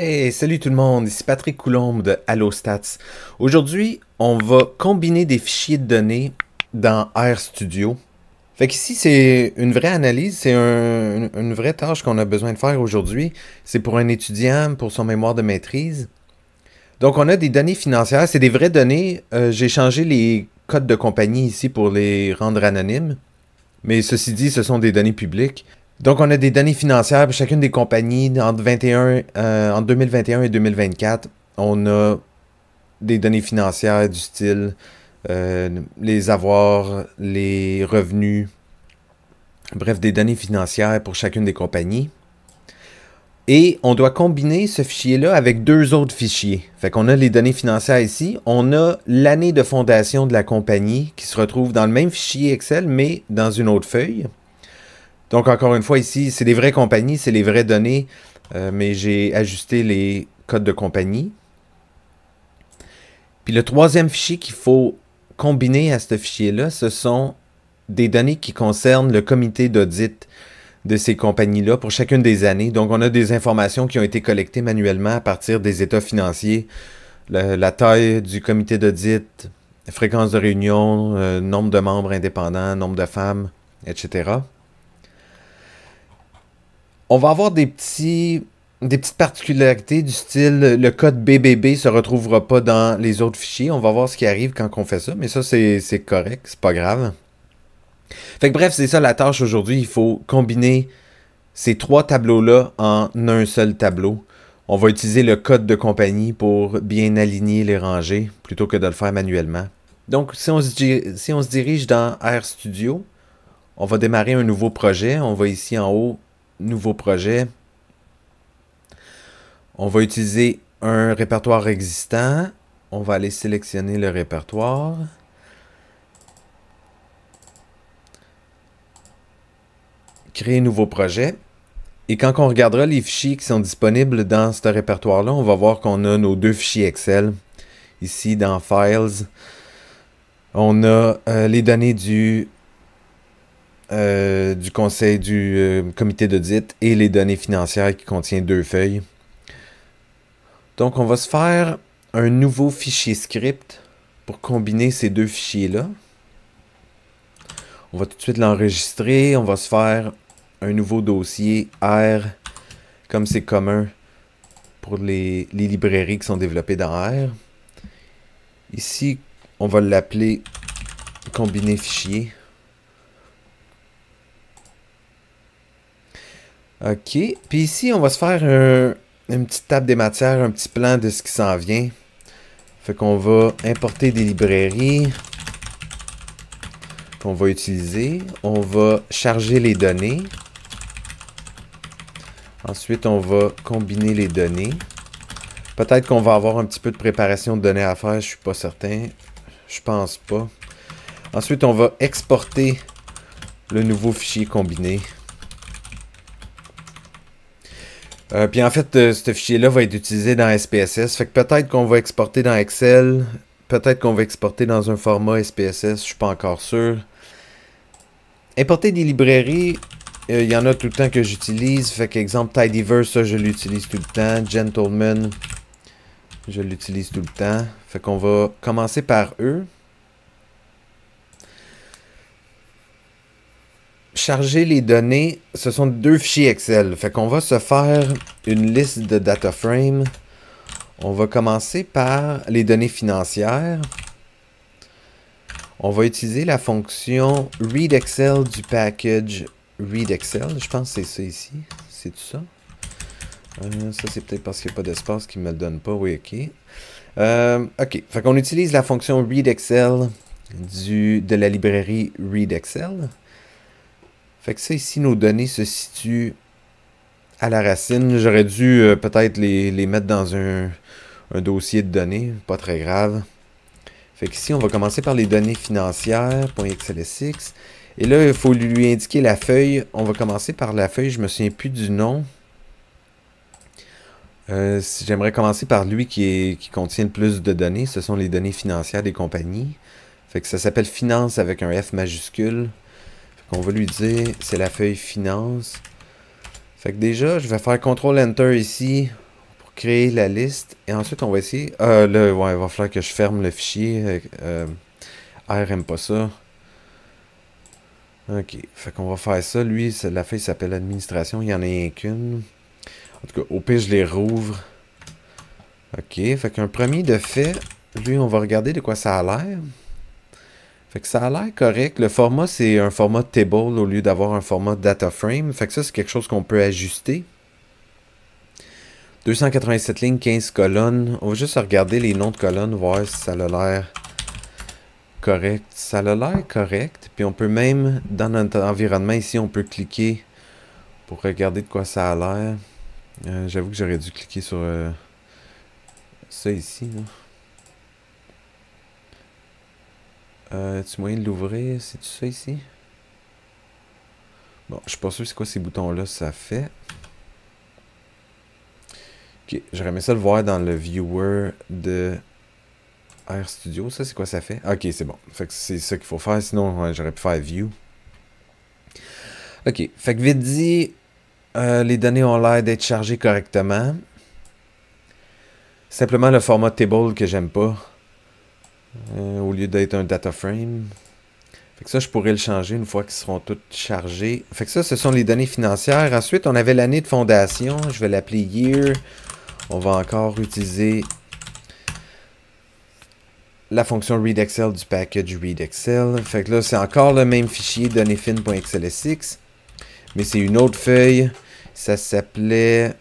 Hey, salut tout le monde, ici Patrick Coulombe de AlloStats. Aujourd'hui, on va combiner des fichiers de données dans RStudio. Fait qu'ici, c'est une vraie analyse, c'est une vraie tâche qu'on a besoin de faire aujourd'hui. C'est pour un étudiant, pour son mémoire de maîtrise. Donc, on a des données financières, c'est des vraies données. J'ai changé les codes de compagnie ici pour les rendre anonymes. Mais ceci dit, ce sont des données publiques. Donc, on a des données financières pour chacune des compagnies entre 2021 et 2024. On a des données financières du style les avoirs, les revenus, bref, des données financières pour chacune des compagnies. Et on doit combiner ce fichier-là avec deux autres fichiers. Fait qu'on a les données financières ici. On a l'année de fondation de la compagnie qui se retrouve dans le même fichier Excel, mais dans une autre feuille. Donc, encore une fois, ici, c'est des vraies compagnies, c'est les vraies données, mais j'ai ajusté les codes de compagnie. Puis le troisième fichier qu'il faut combiner à ce fichier-là, ce sont des données qui concernent le comité d'audit de ces compagnies-là pour chacune des années. Donc, on a des informations qui ont été collectées manuellement à partir des états financiers, la taille du comité d'audit, fréquence de réunion, nombre de membres indépendants, nombre de femmes, etc. On va avoir des petites particularités du style le code BBB se retrouvera pas dans les autres fichiers. On va voir ce qui arrive quand on fait ça, mais ça c'est correct, c'est pas grave. Fait que bref, c'est ça la tâche aujourd'hui. Il faut combiner ces trois tableaux-là en un seul tableau. On va utiliser le code de compagnie pour bien aligner les rangées plutôt que de le faire manuellement. Donc, si on se dirige dans RStudio, on va démarrer un nouveau projet. On va ici en haut, nouveau projet. On va utiliser un répertoire existant. On va aller sélectionner le répertoire. Créer un nouveau projet. Et quand on regardera les fichiers qui sont disponibles dans ce répertoire-là, on va voir qu'on a nos deux fichiers Excel. Ici, dans Files, on a les données du conseil du comité d'audit et les données financières qui contient deux feuilles. Donc, on va se faire un nouveau fichier script pour combiner ces deux fichiers-là. On va tout de suite l'enregistrer. On va se faire un nouveau dossier R, comme c'est commun pour les librairies qui sont développées dans R. Ici, on va l'appeler combiner fichier. OK. Puis ici, on va se faire une petite table des matières, un petit plan de ce qui s'en vient. Fait qu'on va importer des librairies qu'on va utiliser. On va charger les données. Ensuite, on va combiner les données. Peut-être qu'on va avoir un petit peu de préparation de données à faire, je suis pas certain. Je pense pas. Ensuite, on va exporter le nouveau fichier combiné. Puis en fait, ce fichier-là va être utilisé dans SPSS. Fait que peut-être qu'on va exporter dans Excel. Peut-être qu'on va exporter dans un format SPSS. Je suis pas encore sûr. Importer des librairies, il y en a tout le temps que j'utilise. Fait qu'exemple, Tidyverse, ça je l'utilise tout le temps. Gentleman, je l'utilise tout le temps. Fait qu'on va commencer par eux. Charger les données, ce sont deux fichiers Excel. Fait qu'on va se faire une liste de data frames. On va commencer par les données financières. On va utiliser la fonction readExcel du package readExcel. Je pense que c'est ça ici. C'est tout ça? Ça, c'est peut-être parce qu'il n'y a pas d'espace qui ne me le donne pas. Oui, OK. OK. Fait qu'on utilise la fonction readExcel de la librairie readExcel. Fait que ça, ici, nos données se situent à la racine. J'aurais dû peut-être les mettre dans un dossier de données. Pas très grave. Fait qu'ici, on va commencer par les données financières, .xlsx. Et là, il faut lui indiquer la feuille. On va commencer par la feuille, je me souviens plus du nom. J'aimerais commencer par lui qui contient le plus de données. Ce sont les données financières des compagnies. Fait que ça s'appelle finance avec un F majuscule. On va lui dire, c'est la feuille finance. Fait que déjà, je vais faire CTRL-ENTER ici pour créer la liste. Et ensuite, on va essayer... là, ouais, il va falloir que je ferme le fichier. R aime pas ça. Ok, fait qu'on va faire ça. Lui, la feuille s'appelle administration. Il n'y en a rien qu'une. En tout cas, au pire, je les rouvre. Ok, fait qu'un premier de fait, lui, on va regarder de quoi ça a l'air. Fait que ça a l'air correct. Le format, c'est un format table au lieu d'avoir un format data frame. Fait que ça, c'est quelque chose qu'on peut ajuster. 287 lignes, 15 colonnes. On va juste regarder les noms de colonnes, voir si ça a l'air correct. Ça a l'air correct. Puis on peut même, dans notre environnement ici, on peut cliquer pour regarder de quoi ça a l'air. J'avoue que j'aurais dû cliquer sur ça ici. Tu moyen de l'ouvrir? C'est-tu ça ici? Bon, je suis pas sûr c'est quoi ces boutons-là, ça fait. Ok, j'aurais aimé ça le voir dans le viewer de RStudio. Ça, c'est quoi ça fait? Ok, c'est bon. Fait que c'est ça qu'il faut faire, sinon ouais, j'aurais pu faire view. Ok, fait que vite dit, les données ont l'air d'être chargées correctement. Simplement le format table que j'aime pas. Au lieu d'être un data frame. Fait que ça, je pourrais le changer une fois qu'ils seront toutes chargées. Fait que ça, ce sont les données financières. Ensuite, on avait l'année de fondation. Je vais l'appeler year. On va encore utiliser la fonction readExcel du package readExcel. Fait que là, c'est encore le même fichier données_fin.xlsx. Mais c'est une autre feuille. Ça s'appelait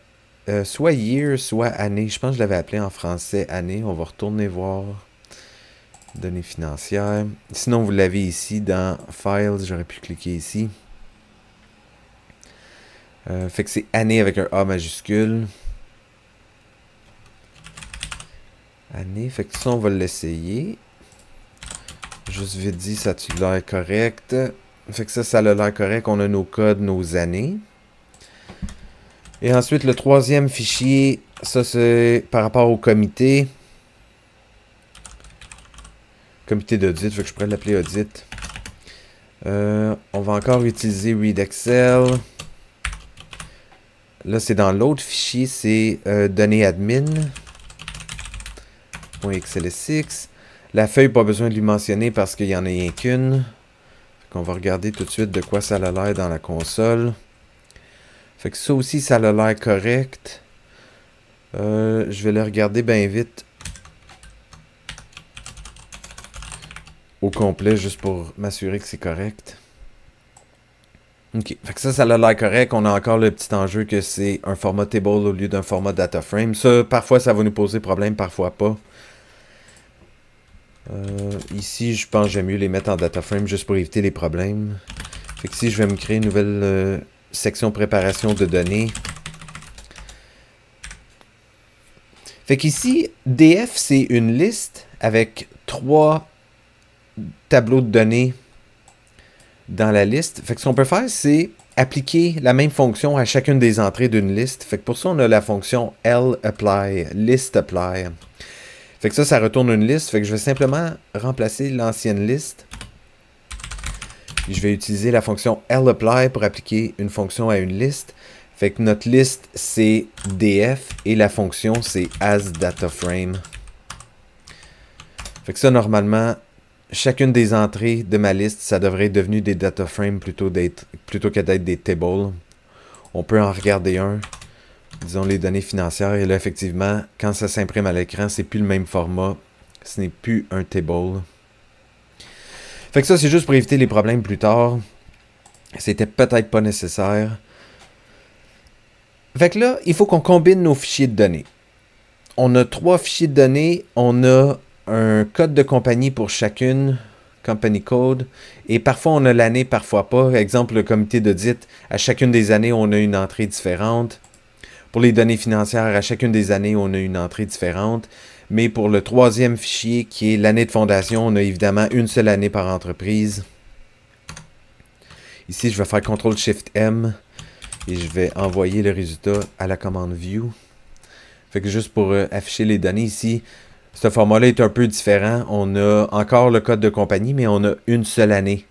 soit year, soit année. Je pense que je l'avais appelé en français année. On va retourner voir. Données financières. Sinon, vous l'avez ici dans Files. J'aurais pu cliquer ici. Fait que c'est année avec un A majuscule. Année. Fait que ça, on va l'essayer. Juste vite dit, ça a-tu l'air correct? Fait que ça a l'air correct. On a nos codes, nos années. Et ensuite, le troisième fichier, ça c'est par rapport au comité. Comité d'audit, fait que je pourrais l'appeler audit. On va encore utiliser readExcel. Là, c'est dans l'autre fichier, c'est données admin.xlsx. La feuille, pas besoin de lui mentionner parce qu'il n'y en a rien qu'une. On va regarder tout de suite de quoi ça a l'air dans la console. Fait que ça aussi, ça a l'air correct. Je vais le regarder bien vite. Au complet, juste pour m'assurer que c'est correct. Ok, fait que ça a l'air correct. On a encore le petit enjeu que c'est un format table au lieu d'un format data frame. Ça, parfois, ça va nous poser problème, parfois pas. Ici, je pense que j'aime mieux les mettre en data frame juste pour éviter les problèmes. Fait que ici, je vais me créer une nouvelle section préparation de données. Fait qu'ici, DF, c'est une liste avec 3 tableaux de données dans la liste. Fait que ce qu'on peut faire, c'est appliquer la même fonction à chacune des entrées d'une liste. Fait que pour ça, on a la fonction lapply, listApply. Fait que ça retourne une liste. Fait que je vais simplement remplacer l'ancienne liste. Puis je vais utiliser la fonction lapply pour appliquer une fonction à une liste. Fait que notre liste, c'est df et la fonction, c'est asDataFrame. Fait que ça, normalement, chacune des entrées de ma liste, ça devrait être devenu des data frames plutôt que d'être des tables. On peut en regarder un. Disons les données financières. Et là, effectivement, quand ça s'imprime à l'écran, c'est plus le même format. Ce n'est plus un table. Fait que ça, c'est juste pour éviter les problèmes plus tard. C'était peut-être pas nécessaire. Fait que là, il faut qu'on combine nos fichiers de données. On a 3 fichiers de données. On a un code de compagnie pour chacune, company code, et parfois on a l'année, parfois pas. Exemple, le comité d'audit, à chacune des années, on a une entrée différente. Pour les données financières, à chacune des années, on a une entrée différente. Mais pour le troisième fichier, qui est l'année de fondation, on a évidemment une seule année par entreprise. Ici, je vais faire CTRL-SHIFT-M et je vais envoyer le résultat à la commande View. Fait que juste pour afficher les données ici, ce format-là est un peu différent. On a encore le code de compagnie, mais on a une seule année.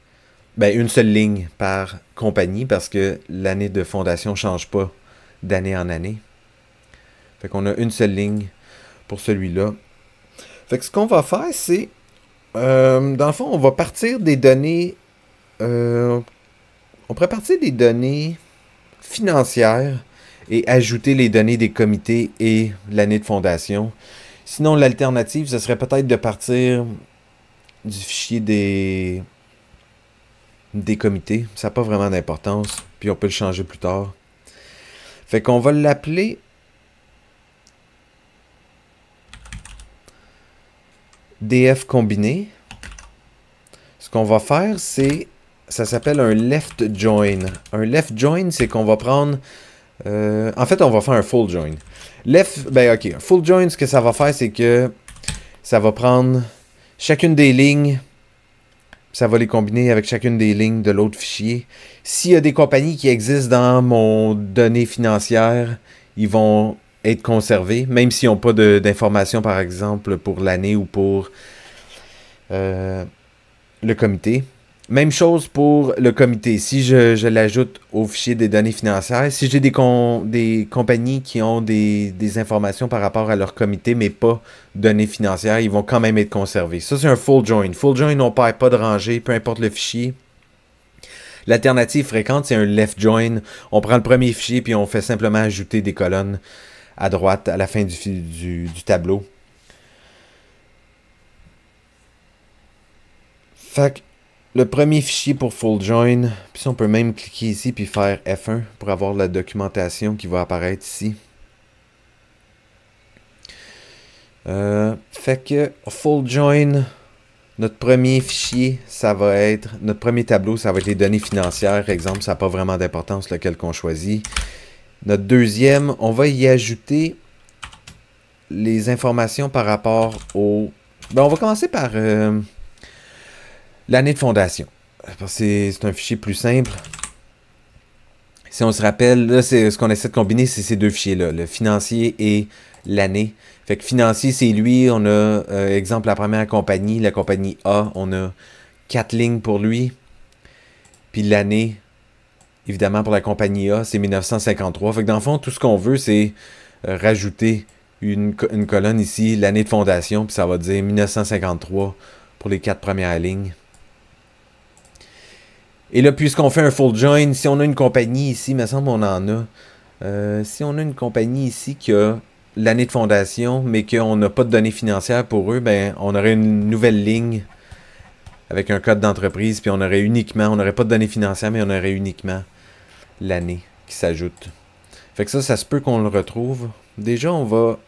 Ben, une seule ligne par compagnie parce que l'année de fondation ne change pas d'année en année. Fait qu'on a une seule ligne pour celui-là. Fait que ce qu'on va faire, c'est... dans le fond, on va partir des données... on pourrait partir des données financières et ajouter les données des comités et l'année de fondation. Sinon, l'alternative, ce serait peut-être de partir du fichier des comités. Ça n'a pas vraiment d'importance. Puis on peut le changer plus tard. Fait qu'on va l'appeler DF combiné. Ce qu'on va faire, c'est... Ça s'appelle un left join. Un left join, c'est qu'on va prendre... en fait, on va faire un full join. Ok. Un full join, ce que ça va faire, c'est que ça va prendre chacune des lignes. Ça va les combiner avec chacune des lignes de l'autre fichier. S'il y a des compagnies qui existent dans mon donnée financière, ils vont être conservés, même s'ils n'ont pas d'informations, par exemple, pour l'année ou pour le comité. Même chose pour le comité. Si je l'ajoute au fichier des données financières, si j'ai des compagnies qui ont des informations par rapport à leur comité, mais pas données financières, ils vont quand même être conservés. Ça, c'est un full join. Full join, on ne perd pas de rangée, peu importe le fichier. L'alternative fréquente, c'est un left join. On prend le premier fichier, puis on fait simplement ajouter des colonnes à droite, à la fin du tableau. Fait que le premier fichier pour full join, puis on peut même cliquer ici puis faire F1 pour avoir la documentation qui va apparaître ici. Fait que full join, notre premier fichier, ça va être, notre premier tableau, ça va être les données financières. Exemple, ça n'a pas vraiment d'importance lequel qu'on choisit. Notre deuxième, on va y ajouter les informations par rapport au... Ben, on va commencer par... l'année de fondation. C'est un fichier plus simple. Si on se rappelle, là, c'est ce qu'on essaie de combiner, c'est ces deux fichiers-là, le financier et l'année. Fait que financier, c'est lui. On a, exemple, la première compagnie, la compagnie A. On a 4 lignes pour lui. Puis l'année, évidemment, pour la compagnie A, c'est 1953. Fait que dans le fond, tout ce qu'on veut, c'est rajouter une colonne ici, l'année de fondation. Puis ça va dire 1953 pour les 4 premières lignes. Et là, puisqu'on fait un full join, si on a une compagnie ici, il me semble qu'on en a. Si on a une compagnie ici qui a l'année de fondation, mais qu'on n'a pas de données financières pour eux, ben on aurait une nouvelle ligne avec un code d'entreprise, puis on n'aurait pas de données financières, mais on aurait uniquement l'année qui s'ajoute. Fait que ça se peut qu'on le retrouve. Déjà, on va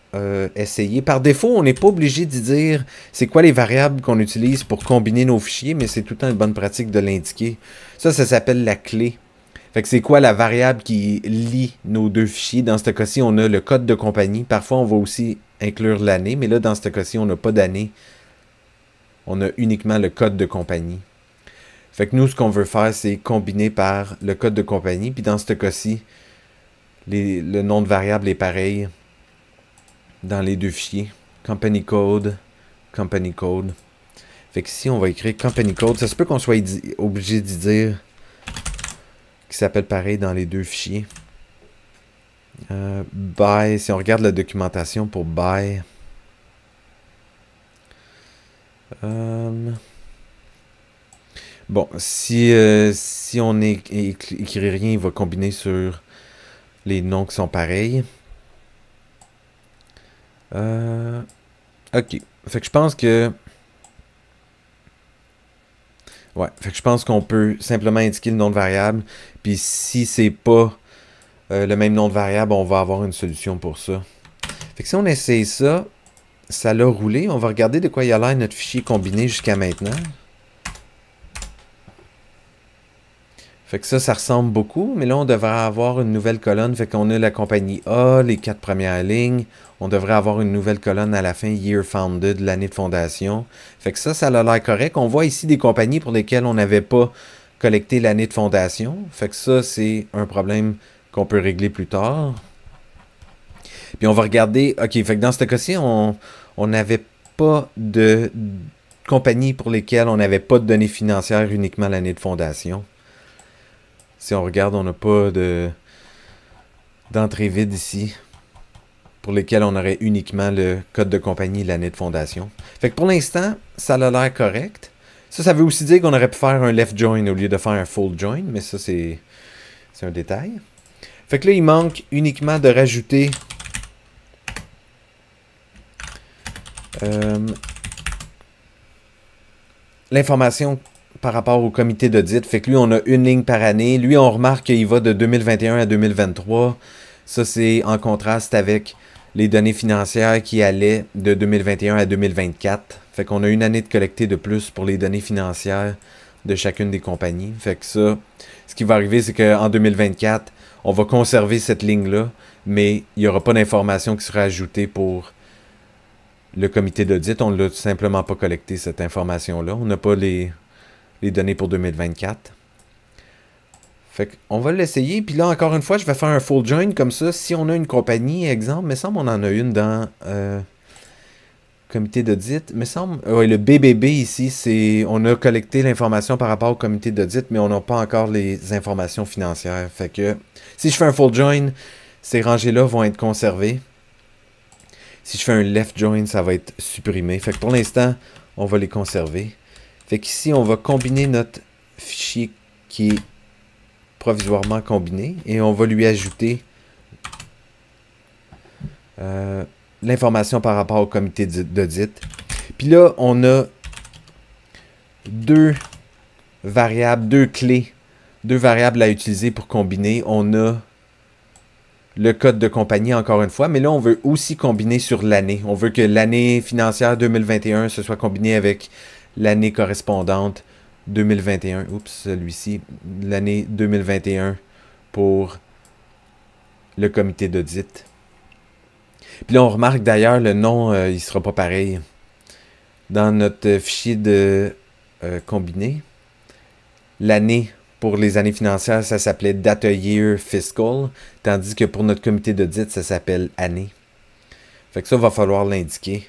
essayer. Par défaut, on n'est pas obligé d'y dire c'est quoi les variables qu'on utilise pour combiner nos fichiers, mais c'est tout le temps une bonne pratique de l'indiquer. Ça s'appelle la clé. Fait que c'est quoi la variable qui lie nos deux fichiers? Dans ce cas-ci, on a le code de compagnie. Parfois, on va aussi inclure l'année, mais là, dans ce cas-ci, on n'a pas d'année. On a uniquement le code de compagnie. Fait que nous, ce qu'on veut faire, c'est combiner par le code de compagnie. Puis dans ce cas-ci, le nom de variable est pareil dans les deux fichiers. Company code, company code. Fait que si on va écrire company code, ça se peut qu'on soit obligé d'y dire qu'il s'appelle pareil dans les deux fichiers. By, si on regarde la documentation pour by. Bon, si on écrit rien, il va combiner sur les noms qui sont pareils. Ok. Fait que je pense que... Ouais. Fait que je pense qu'on peut simplement indiquer le nom de variable. Puis si c'est pas le même nom de variable, on va avoir une solution pour ça. Fait que si on essaye ça, ça l'a roulé. On va regarder de quoi il a l'air notre fichier combiné jusqu'à maintenant. Fait que ça ressemble beaucoup, mais là, on devrait avoir une nouvelle colonne. Fait qu'on a la compagnie A, les 4 premières lignes. On devrait avoir une nouvelle colonne à la fin, Year Founded, l'année de fondation. Fait que ça a l'air correct. On voit ici des compagnies pour lesquelles on n'avait pas collecté l'année de fondation. Fait que ça, c'est un problème qu'on peut régler plus tard. Puis on va regarder... OK, fait que dans ce cas-ci, on n'avait pas de compagnies pour lesquelles on n'avait pas de données financières, uniquement l'année de fondation. Si on regarde, on n'a pas d'entrée vide ici. pour lesquels on aurait uniquement le code de compagnie et l'année de fondation. Fait que pour l'instant, ça a l'air correct. Ça veut aussi dire qu'on aurait pu faire un left join au lieu de faire un full join, mais ça, c'est un détail. Fait que là, il manque uniquement de rajouter l'information par rapport au comité d'audit. Fait que lui, on a une ligne par année. Lui, on remarque qu'il va de 2021 à 2023. Ça, c'est en contraste avec les données financières qui allaient de 2021 à 2024. Fait qu'on a une année de collecté de plus pour les données financières de chacune des compagnies. Fait que ça, ce qui va arriver, c'est qu'en 2024, on va conserver cette ligne-là, mais il n'y aura pas d'information qui sera ajoutée pour le comité d'audit. On ne l'a tout simplement pas collecté, cette information-là. On n'a pas les données pour 2024. Fait qu'on va l'essayer. Puis là, encore une fois, je vais faire un full join comme ça. Si on a une compagnie, exemple, me semble on en a une dans comité d'audit. Me semble, ouais, le BBB ici, on a collecté l'information par rapport au comité d'audit, mais on n'a pas encore les informations financières. Fait que si je fais un full join, ces rangées-là vont être conservées. Si je fais un left join, ça va être supprimé. Fait que pour l'instant, on va les conserver. Fait qu'ici, on va combiner notre fichier qui est provisoirement combiné et on va lui ajouter l'information par rapport au comité d'audit. Puis là, on a deux variables, deux clés, deux variables à utiliser pour combiner. On a le code de compagnie encore une fois, mais là, on veut aussi combiner sur l'année. On veut que l'année financière 2021 se soit combinée avec l'année correspondante 2021. Oups, celui-ci, l'année 2021 pour le comité d'audit. Puis là, on remarque d'ailleurs, le nom, il ne sera pas pareil. Dans notre fichier de combiné, l'année pour les années financières, ça s'appelait Data Year Fiscal, tandis que pour notre comité d'audit, ça s'appelle année. Fait que ça, va falloir l'indiquer.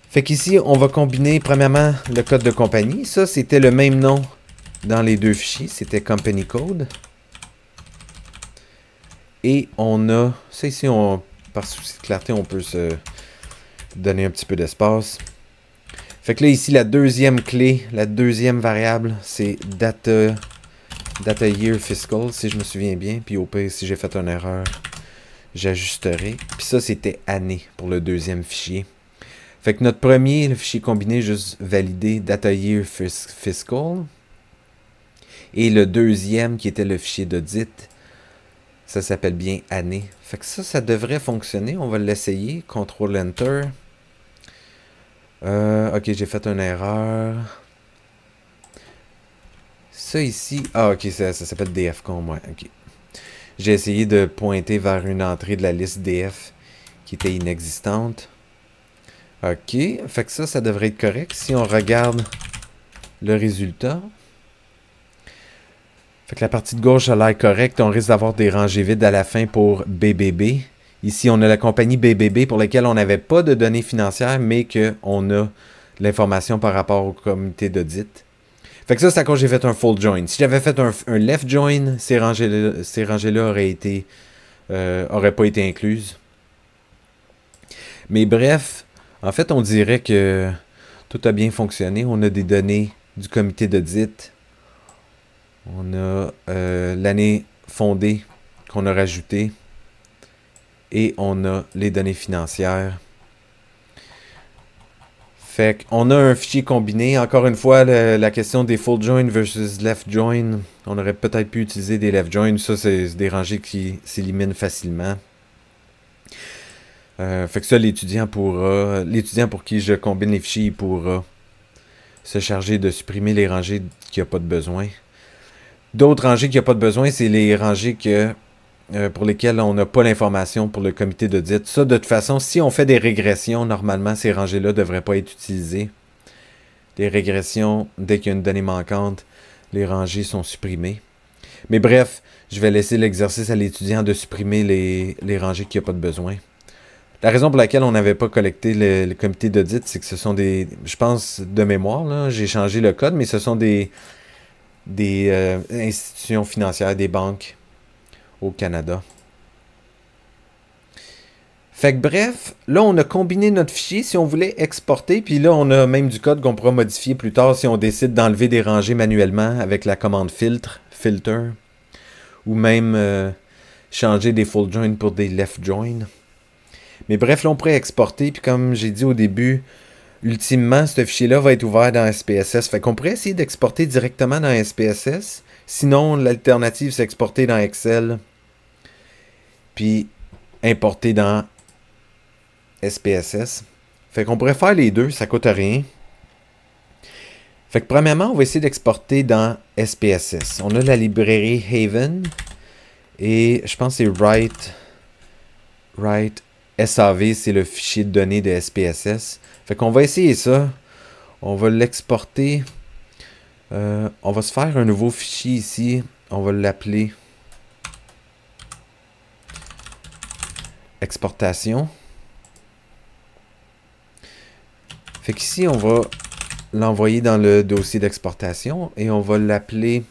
Fait qu'ici, on va combiner premièrement le code de compagnie. Ça, c'était le même nom dans les deux fichiers. C'était Company Code. Et on a... Ça ici, par souci de clarté, on peut se donner un petit peu d'espace. Fait que là, ici, la deuxième clé, la deuxième variable, c'est Data Year Fiscal, si je me souviens bien. Puis au pire, si j'ai fait une erreur, j'ajusterai. Puis ça, c'était année pour le deuxième fichier. Fait que notre premier, le fichier combiné, juste validé Data Year Fiscal. Et le deuxième, qui était le fichier d'audit, ça s'appelle bien année. Fait que ça devrait fonctionner. On va l'essayer. Ctrl-Enter. Ok, j'ai fait une erreur. Ça ici... Ah, ok, ça s'appelle DFCOM, ouais, ok. J'ai essayé de pointer vers une entrée de la liste DF qui était inexistante. Ok, fait que ça devrait être correct. Si on regarde le résultat, fait que la partie de gauche a l'air correcte. On risque d'avoir des rangées vides à la fin pour BBB. Ici, on a la compagnie BBB pour laquelle on n'avait pas de données financières, mais qu'on a l'information par rapport au comité d'audit. Fait que ça, c'est à cause j'ai fait un full join. Si j'avais fait un left join, ces rangées-là auraient pas été incluses. Mais bref... En fait, on dirait que tout a bien fonctionné. On a des données du comité d'audit. On a l'année fondée qu'on a rajoutée. Et on a les données financières. Fait qu'on a un fichier combiné. Encore une fois, la question des full join versus left join. On aurait peut-être pu utiliser des left join. Ça, c'est des rangées qui s'éliminent facilement. Fait que ça, l'étudiant pour qui je combine les fichiers, il pourra se charger de supprimer les rangées qui n'ont pas de besoin. D'autres rangées qui n'ont pas de besoin, c'est les rangées pour lesquelles on n'a pas l'information pour le comité d'audit. Ça, de toute façon, si on fait des régressions, normalement, ces rangées-là ne devraient pas être utilisées. Des régressions, dès qu'il y a une donnée manquante, les rangées sont supprimées. Mais bref, je vais laisser l'exercice à l'étudiant de supprimer les rangées qui n'ont pas de besoin. La raison pour laquelle on n'avait pas collecté le comité d'audit, c'est que ce sont des... Je pense, de mémoire, j'ai changé le code, mais ce sont des institutions financières, des banques au Canada. Fait que bref, là on a combiné notre fichier si on voulait exporter, puis là on a même du code qu'on pourra modifier plus tard si on décide d'enlever des rangées manuellement avec la commande filter, ou même changer des full join pour des left join. Mais bref, là on pourrait exporter, puis comme j'ai dit au début, ultimement ce fichier-là va être ouvert dans SPSS. Fait qu'on pourrait essayer d'exporter directement dans SPSS. Sinon, l'alternative c'est exporter dans Excel, puis importer dans SPSS. Fait qu'on pourrait faire les deux, ça coûte rien. Fait que premièrement, on va essayer d'exporter dans SPSS. On a la librairie Haven et je pense que c'est write SAV, c'est le fichier de données de SPSS. Fait qu'on va essayer ça. On va l'exporter. On va se faire un nouveau fichier ici. On va l'appeler exportation. Fait qu'ici, on va l'envoyer dans le dossier d'exportation et on va l'appeler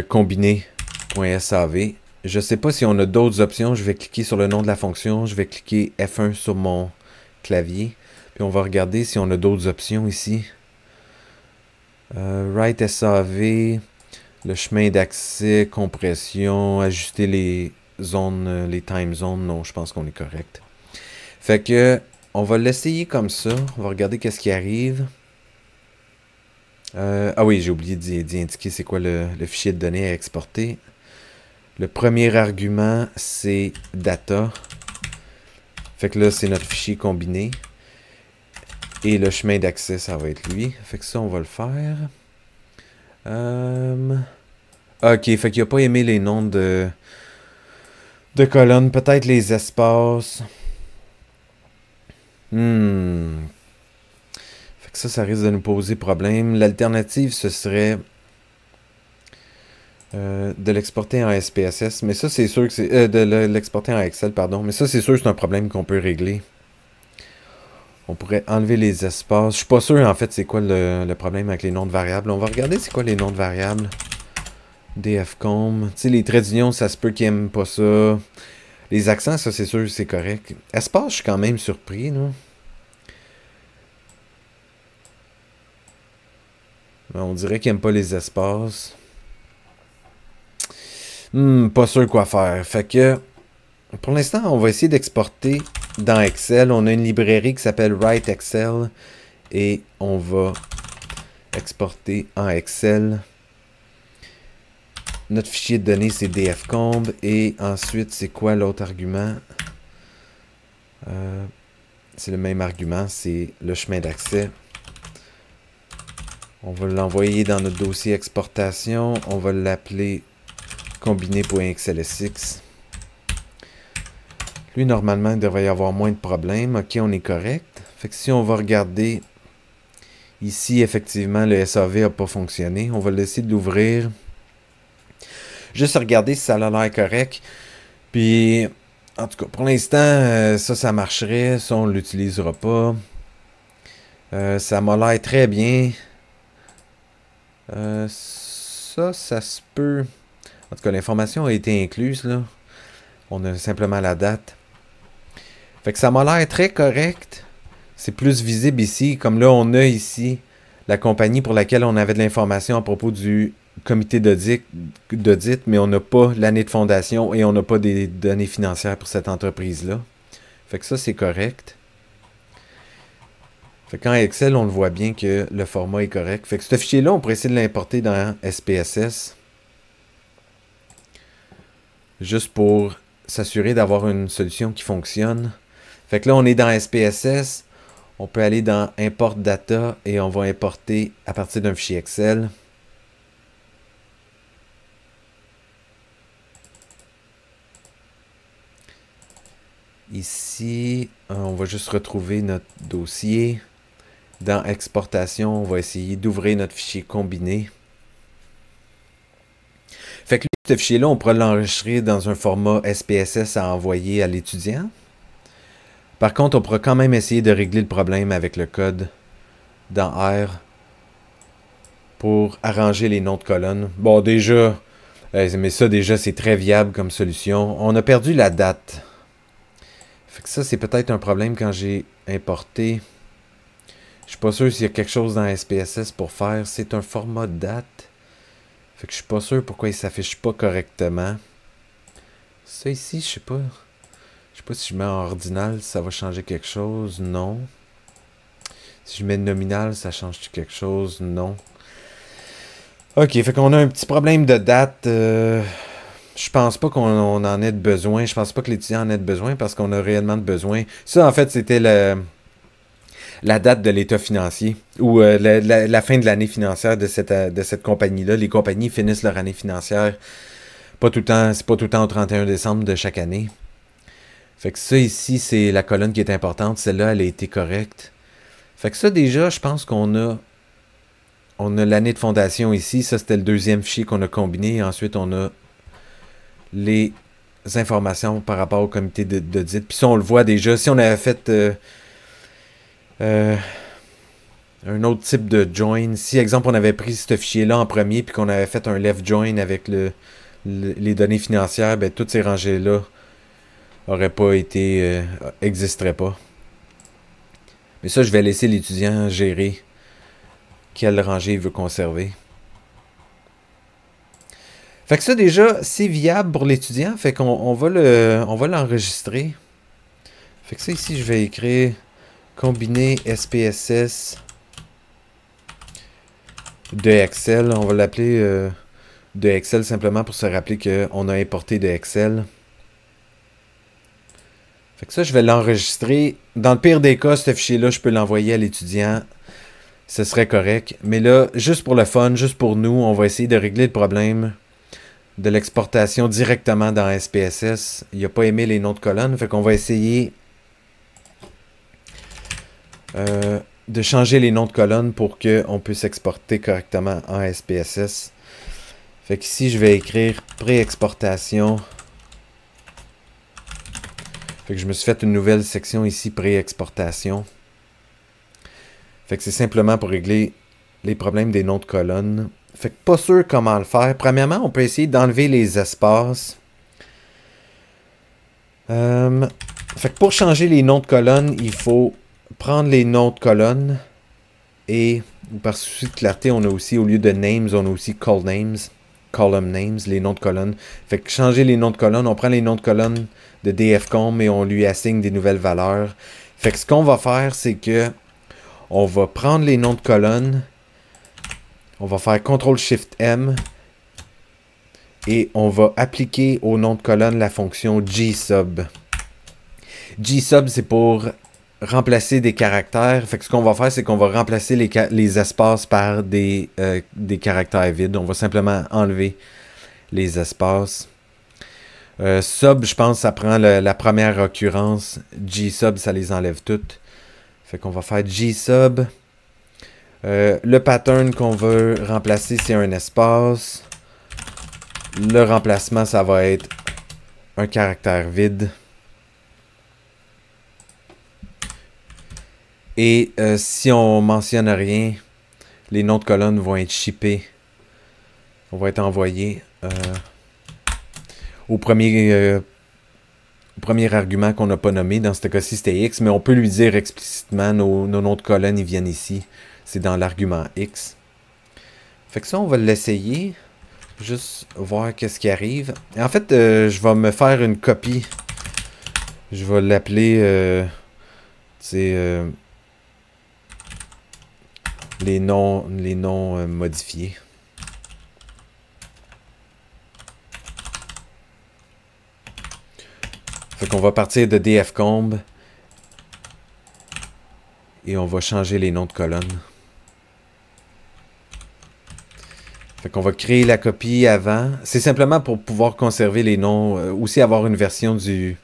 combiné.sav. Je ne sais pas si on a d'autres options. Je vais cliquer sur le nom de la fonction. Je vais cliquer F1 sur mon clavier. Puis on va regarder si on a d'autres options ici. Write SAV, le chemin d'accès, compression, ajuster les zones, les time zones. Non, je pense qu'on est correct. Fait que on va l'essayer comme ça. On va regarder qu'est-ce qui arrive. Ah oui, j'ai oublié d'y indiquer c'est quoi le fichier de données à exporter. Le premier argument, c'est data. Fait que là, c'est notre fichier combiné. Et le chemin d'accès, ça va être lui. Fait que ça, on va le faire. Ok, fait qu'il n'a pas aimé les noms de colonnes. Peut-être les espaces. Fait que ça risque de nous poser problème. L'alternative, ce serait de l'exporter en SPSS. Mais ça, c'est sûr que c'est... de l'exporter en Excel, pardon. Mais ça, c'est sûr que c'est un problème qu'on peut régler. On pourrait enlever les espaces. Je suis pas sûr, en fait, c'est quoi le problème avec les noms de variables. On va regarder c'est quoi les noms de variables. dfcom. Tu sais, les traits d'union, ça se peut qu'ils n'aiment pas ça. Les accents, ça, c'est sûr, c'est correct. Espace, je suis quand même surpris, là. On dirait qu'ils n'aiment pas les espaces. Pas sûr quoi faire. Fait que, pour l'instant, on va essayer d'exporter dans Excel. On a une librairie qui s'appelle Write Excel. Et on va exporter en Excel. Notre fichier de données, c'est dfcomb. Et ensuite, c'est quoi l'autre argument? C'est le même argument, c'est le chemin d'accès. On va l'envoyer dans notre dossier exportation. On va l'appeler combiné.xlsx. Lui, normalement, il devrait y avoir moins de problèmes. Ok, on est correct. Fait que si on va regarder ici, effectivement, le SAV n'a pas fonctionné. On va essayer de l'ouvrir. Juste regarder si ça a l'air correct. Puis, en tout cas, pour l'instant, ça marcherait. Ça, on ne l'utilisera pas. Ça m'a l'air très bien. Ça se peut. En tout cas, l'information a été incluse, là. On a simplement la date. Fait que ça m'a l'air très correct. C'est plus visible ici. Comme là, on a ici la compagnie pour laquelle on avait de l'information à propos du comité d'audit, mais on n'a pas l'année de fondation et on n'a pas des données financières pour cette entreprise-là. Fait que ça, c'est correct. Fait qu'en Excel, on le voit bien que le format est correct. Fait que ce fichier-là, on pourrait essayer de l'importer dans SPSS. Juste pour s'assurer d'avoir une solution qui fonctionne. Fait que là, on est dans SPSS. On peut aller dans Import Data et on va importer à partir d'un fichier Excel. Ici, on va juste retrouver notre dossier. Dans Exportation, on va essayer d'ouvrir notre fichier combiné. Fait que ce fichier-là, on pourra l'enregistrer dans un format SPSS à envoyer à l'étudiant. Par contre, on pourra quand même essayer de régler le problème avec le code dans R pour arranger les noms de colonnes. Bon, déjà, Mais ça, déjà, c'est très viable comme solution. On a perdu la date. Fait que ça, c'est peut-être un problème quand j'ai importé. Je suis pas sûr s'il y a quelque chose dans SPSS pour faire. C'est un format de date. Fait que je suis pas sûr pourquoi il s'affiche pas correctement. Ça ici, je sais pas. Je sais pas si je mets en ordinal, ça va changer quelque chose. Non. Si je mets nominal, ça change quelque chose? Non. Ok, fait qu'on a un petit problème de date. Je pense pas qu'on en ait de besoin. Je pense pas que l'étudiant en ait de besoin parce qu'on a réellement de besoin. Ça, en fait, c'était la date de l'état financier ou la fin de l'année financière de cette compagnie-là. Les compagnies finissent leur année financière. Pas tout le temps, c'est pas tout le temps au 31 décembre de chaque année. Fait que ça ici, c'est la colonne qui est importante. Celle-là, elle a été correcte. Fait que ça, déjà, je pense qu'on a l'année de fondation ici. Ça, c'était le deuxième fichier qu'on a combiné. Et ensuite, on a les informations par rapport au comité d'audit. Puis ça, on le voit déjà. Si on avait fait un autre type de join, si, exemple, on avait pris ce fichier-là en premier puis qu'on avait fait un left join avec les données financières, ben toutes ces rangées-là n'auraient pas été... existeraient pas. Mais ça, je vais laisser l'étudiant gérer quelle rangée il veut conserver. Fait que ça, déjà, c'est viable pour l'étudiant. Fait qu'on va l'enregistrer. Fait que ça, ici, je vais écrire combiner SPSS de Excel. On va l'appeler de Excel simplement pour se rappeler qu'on a importé de Excel. Fait que ça, je vais l'enregistrer. Dans le pire des cas, ce fichier-là, je peux l'envoyer à l'étudiant. Ce serait correct. Mais là, juste pour le fun, juste pour nous, on va essayer de régler le problème de l'exportation directement dans SPSS. Il n'a pas aimé les noms de colonnes. Fait qu'on va essayer de changer les noms de colonnes pour qu'on puisse exporter correctement en SPSS. Fait qu'ici, je vais écrire pré-exportation. Fait que je me suis fait une nouvelle section ici, pré-exportation. Fait que c'est simplement pour régler les problèmes des noms de colonnes. Fait que pas sûr comment le faire. Premièrement, on peut essayer d'enlever les espaces. Fait que pour changer les noms de colonnes, il faut prendre les noms de colonnes. Et par souci de clarté, on a aussi, au lieu de names, on a aussi column names, les noms de colonnes. Fait que changer les noms de colonnes, on prend les noms de colonnes de DFCOM et on lui assigne des nouvelles valeurs. Fait que ce qu'on va faire, c'est que on va prendre les noms de colonnes, on va faire CTRL-SHIFT-M et on va appliquer au nom de colonne la fonction GSUB. GSUB, c'est pour remplacer des caractères. Fait que ce qu'on va faire, c'est qu'on va remplacer les espaces par des caractères vides. On va simplement enlever les espaces. Sub, je pense, ça prend la première occurrence. GSUB, ça les enlève toutes. Fait qu'on va faire GSUB. Le pattern qu'on veut remplacer, c'est un espace. Le remplacement, ça va être un caractère vide. Et si on mentionne rien, les noms de colonnes vont être shippés. On va être envoyés au premier argument qu'on n'a pas nommé. Dans ce cas-ci, c'était X, mais on peut lui dire explicitement nos noms de colonnes, ils viennent ici. C'est dans l'argument X. Fait que ça, on va l'essayer. Juste voir qu'est-ce qui arrive. Et en fait, je vais me faire une copie. Je vais l'appeler... les noms modifiés. Fait qu'on va partir de DFComb et on va changer les noms de colonnes. Fait qu'on va créer la copie avant. C'est simplement pour pouvoir conserver les noms, aussi avoir une version du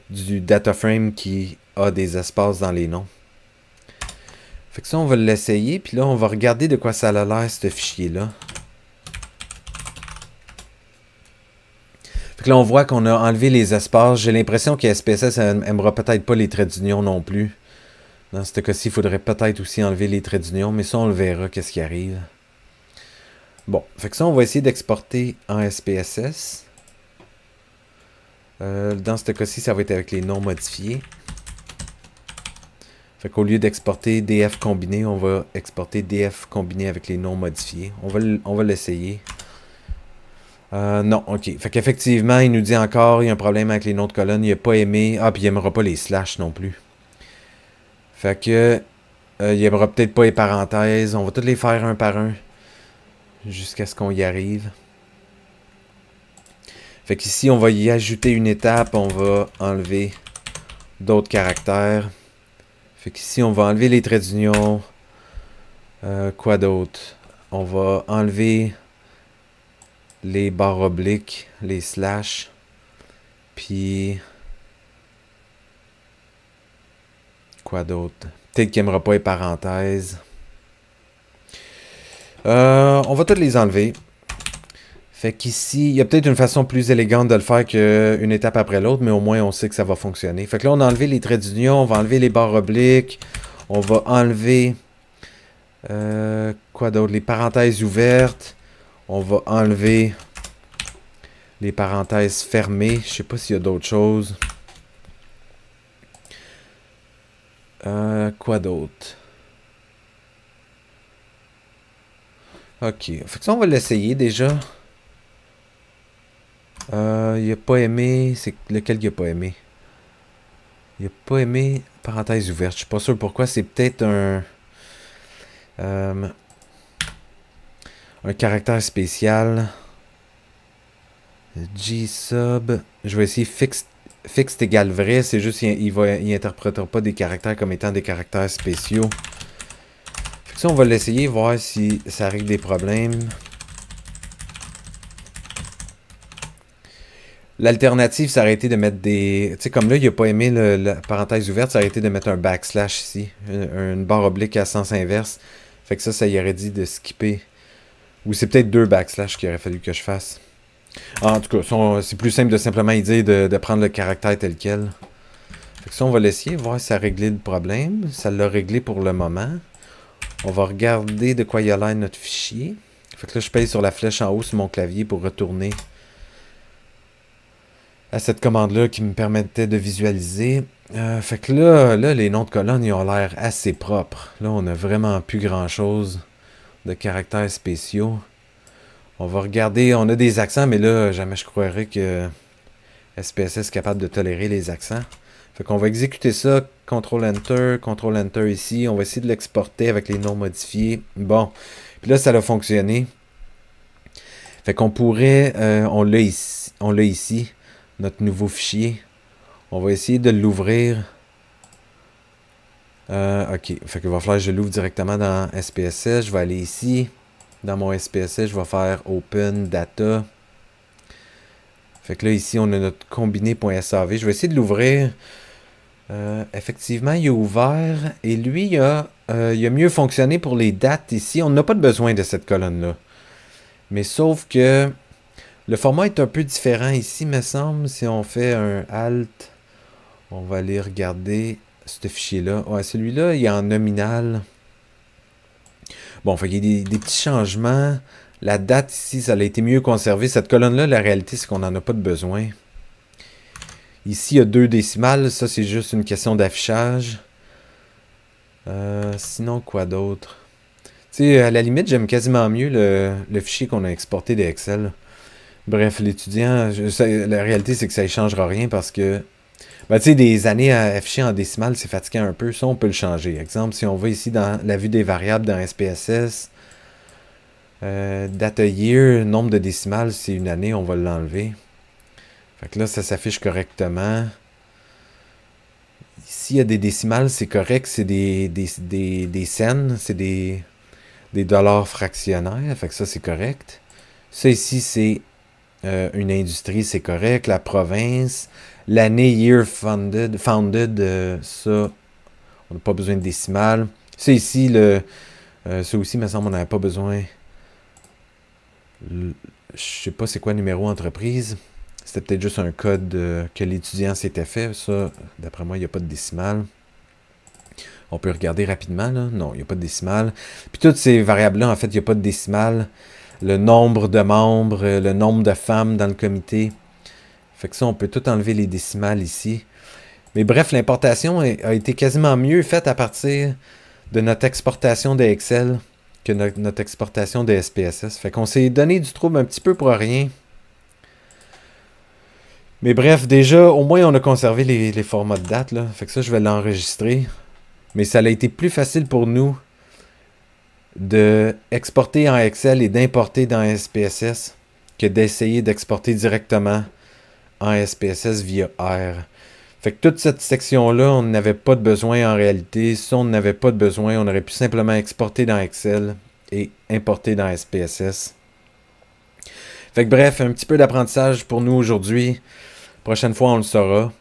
data frame qui a des espaces dans les noms. Fait que ça, on va l'essayer, puis là, on va regarder de quoi ça a l'air, ce fichier-là. Fait que là, on voit qu'on a enlevé les espaces. J'ai l'impression que SPSS n'aimera peut-être pas les traits d'union non plus. Dans ce cas-ci, il faudrait peut-être aussi enlever les traits d'union, mais ça, on le verra, qu'est-ce qui arrive. Bon, fait que ça, on va essayer d'exporter en SPSS. Dans ce cas-ci, ça va être avec les noms modifiés. Fait qu'au lieu d'exporter DF combiné, on va exporter DF combiné avec les noms modifiés. On va l'essayer. Non, ok. Fait qu'effectivement, il nous dit encore, il y a un problème avec les noms de colonne, il n'a pas aimé. Ah, puis il n'aimera pas les slash non plus. Fait que, il n'aimera peut-être pas les parenthèses. On va tous les faire un par un. Jusqu'à ce qu'on y arrive. Fait qu'ici, on va y ajouter une étape. On va enlever d'autres caractères. Fait qu'ici, on va enlever les traits d'union. Quoi d'autre? On va enlever les barres obliques, les slash. Puis... quoi d'autre? Peut-être qu'il n'aimera pas les parenthèses. On va toutes les enlever. Fait qu'ici, il y a peut-être une façon plus élégante de le faire qu'une étape après l'autre, mais au moins on sait que ça va fonctionner. Fait que là, on a enlevé les traits d'union, on va enlever les barres obliques, on va enlever quoi d'autre? Les parenthèses ouvertes, on va enlever les parenthèses fermées. Je sais pas s'il y a d'autres choses. Quoi d'autre? Ok, fait que ça, on va l'essayer déjà. Il a pas aimé. C'est lequel il a pas aimé? Il a pas aimé parenthèse ouverte. Je suis pas sûr pourquoi. C'est peut-être un caractère spécial. G-sub. Je vais essayer fixed égale vrai. C'est juste il interprétera pas des caractères comme étant des caractères spéciaux. Fait que ça, on va l'essayer, voir si ça règle des problèmes. L'alternative, ça aurait été de mettre des... Tu sais, comme là, il n'a pas aimé la parenthèse ouverte, ça aurait été de mettre un backslash ici. Une barre oblique à sens inverse. Fait que ça y aurait dit de skipper. Ou c'est peut-être 2 backslash qu'il aurait fallu que je fasse. En tout cas, c'est plus simple de simplement y dire de prendre le caractère tel quel. Fait que ça, on va l'essayer, voir si ça a réglé le problème. Ça l'a réglé pour le moment. On va regarder de quoi il a l'air notre fichier. Fait que là, je paye sur la flèche en haut sur mon clavier pour retourner à cette commande-là qui me permettait de visualiser. Fait que là, les noms de colonnes, ils ont l'air assez propres. Là, on n'a vraiment plus grand-chose de caractères spéciaux. On va regarder, on a des accents, mais là, jamais je croirais que SPSS est capable de tolérer les accents. Fait qu'on va exécuter ça, CTRL-ENTER ici. On va essayer de l'exporter avec les noms modifiés. Bon, puis là, ça a fonctionné. Fait qu'on pourrait, on l'a ici, notre nouveau fichier. On va essayer de l'ouvrir. Ok, fait qu'il va falloir que je l'ouvre directement dans SPSS. Je vais aller ici. Dans mon SPSS, je vais faire Open Data. Fait que là, ici, on a notre combiné.sav. Je vais essayer de l'ouvrir. Effectivement, il est ouvert. Et lui, il a mieux fonctionné pour les dates ici. On n'a pas de besoin de cette colonne-là. Mais sauf que le format est un peu différent ici, me semble. Si on fait un Alt, on va aller regarder ce fichier-là. Ouais, celui-là, il est en nominal. Bon, fait qu'il y a des petits changements. La date ici, ça a été mieux conservé. Cette colonne-là, la réalité, c'est qu'on n'en a pas de besoin. Ici, il y a 2 décimales. Ça, c'est juste une question d'affichage. Sinon, quoi d'autre? Tu sais, à la limite, j'aime quasiment mieux le fichier qu'on a exporté de Excel. Bref, l'étudiant, la réalité, c'est que ça ne changera rien parce que, ben, tu sais, des années à afficher en décimales, c'est fatigant un peu. Ça, on peut le changer. Exemple, si on va ici dans la vue des variables dans SPSS, data year, nombre de décimales, c'est une année, on va l'enlever. Fait que là, ça s'affiche correctement. Ici, il y a des décimales, c'est correct, c'est des cents, c'est des dollars fractionnaires. Fait que ça, c'est correct. Ça ici, c'est une industrie, c'est correct. La province, l'année year founded, ça, on n'a pas besoin de décimales. Ça ici, ça aussi, il me semble, on n'avait pas besoin. Je sais pas c'est quoi le numéro entreprise. C'était peut-être juste un code que l'étudiant s'était fait. Ça, d'après moi, il n'y a pas de décimale. On peut regarder rapidement, là. Non, il n'y a pas de décimale. Puis toutes ces variables-là, en fait, il n'y a pas de décimale. le nombre de membres, le nombre de femmes dans le comité. Fait que ça, on peut tout enlever les décimales ici. Mais bref, l'importation a été quasiment mieux faite à partir de notre exportation de Excel que notre exportation de SPSS. Fait qu'on s'est donné du trouble un petit peu pour rien. Mais bref, déjà, au moins, on a conservé les formats de date, là. Fait que ça, je vais l'enregistrer. Mais ça a été plus facile pour nous de exporter en Excel et d'importer dans SPSS que d'essayer d'exporter directement en SPSS via R. Fait que toute cette section-là, on n'avait pas de besoin en réalité. Si on n'avait pas de besoin, on aurait pu simplement exporter dans Excel et importer dans SPSS. Fait que bref, un petit peu d'apprentissage pour nous aujourd'hui. Prochaine fois, on le saura.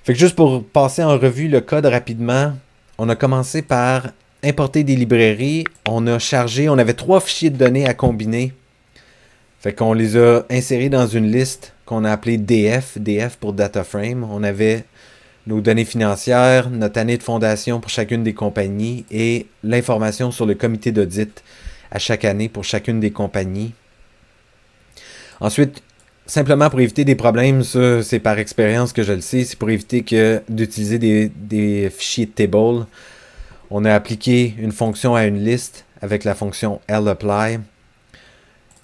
Fait que juste pour passer en revue le code rapidement, on a commencé par importer des librairies. On a chargé, on avait 3 fichiers de données à combiner. Fait qu'on les a insérés dans une liste qu'on a appelée DF, DF pour Data Frame. On avait nos données financières, notre année de fondation pour chacune des compagnies et l'information sur le comité d'audit à chaque année pour chacune des compagnies. Ensuite, simplement pour éviter des problèmes, ça c'est par expérience que je le sais, c'est pour éviter d'utiliser des fichiers de table. On a appliqué une fonction à une liste avec la fonction lapply.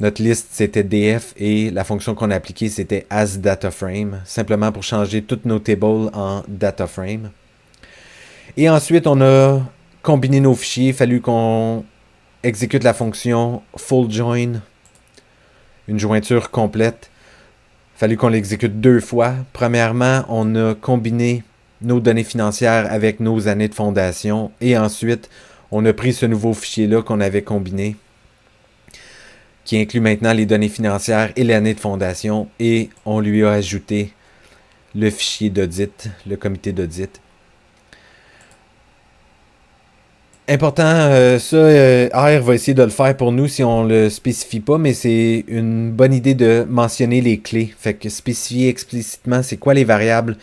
Notre liste c'était df et la fonction qu'on a appliquée c'était asDataFrame, simplement pour changer toutes nos tables en DataFrame. Et ensuite on a combiné nos fichiers, il a fallu qu'on exécute la fonction fullJoin, une jointure complète. Il a fallu qu'on l'exécute 2 fois. Premièrement, on a combiné nos données financières avec nos années de fondation. Et ensuite, on a pris ce nouveau fichier-là qu'on avait combiné, qui inclut maintenant les données financières et l'année de fondation. Et on lui a ajouté le fichier d'audit, le comité d'audit. Important, R va essayer de le faire pour nous si on ne le spécifie pas, mais c'est une bonne idée de mentionner les clés. Fait que spécifier explicitement c'est quoi les variables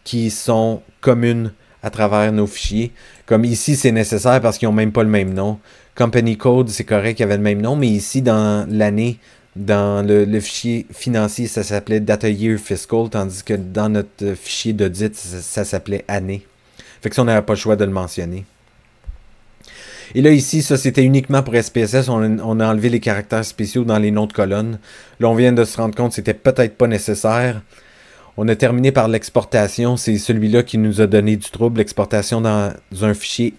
qui sont communes à travers nos fichiers. Comme ici, c'est nécessaire parce qu'ils n'ont même pas le même nom. Company Code, c'est correct qu'il y avait le même nom, mais ici, dans l'année, dans le fichier financier, ça s'appelait Data Year Fiscal, tandis que dans notre fichier d'audit, ça s'appelait année. Fait que ça, on n'avait pas le choix de le mentionner. Et là, ici, ça, c'était uniquement pour SPSS. On a enlevé les caractères spéciaux dans les noms de colonnes. Là, on vient de se rendre compte que c'était peut-être pas nécessaire. On a terminé par l'exportation. C'est celui-là qui nous a donné du trouble. L'exportation dans un fichier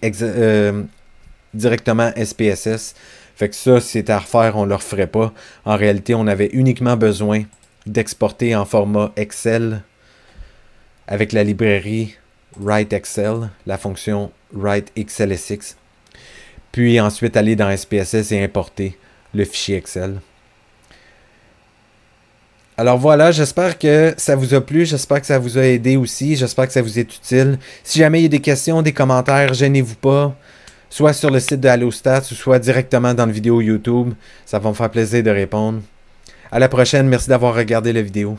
directement SPSS. Fait que ça, si c'était à refaire, on ne le referait pas. En réalité, on avait uniquement besoin d'exporter en format Excel avec la librairie WriteExcel, la fonction WriteXLSX. Puis ensuite aller dans SPSS et importer le fichier Excel. Alors voilà, j'espère que ça vous a plu, j'espère que ça vous a aidé aussi, j'espère que ça vous est utile. Si jamais il y a des questions, des commentaires, gênez-vous pas, soit sur le site de Allostats ou soit directement dans la vidéo YouTube. Ça va me faire plaisir de répondre. À la prochaine, merci d'avoir regardé la vidéo.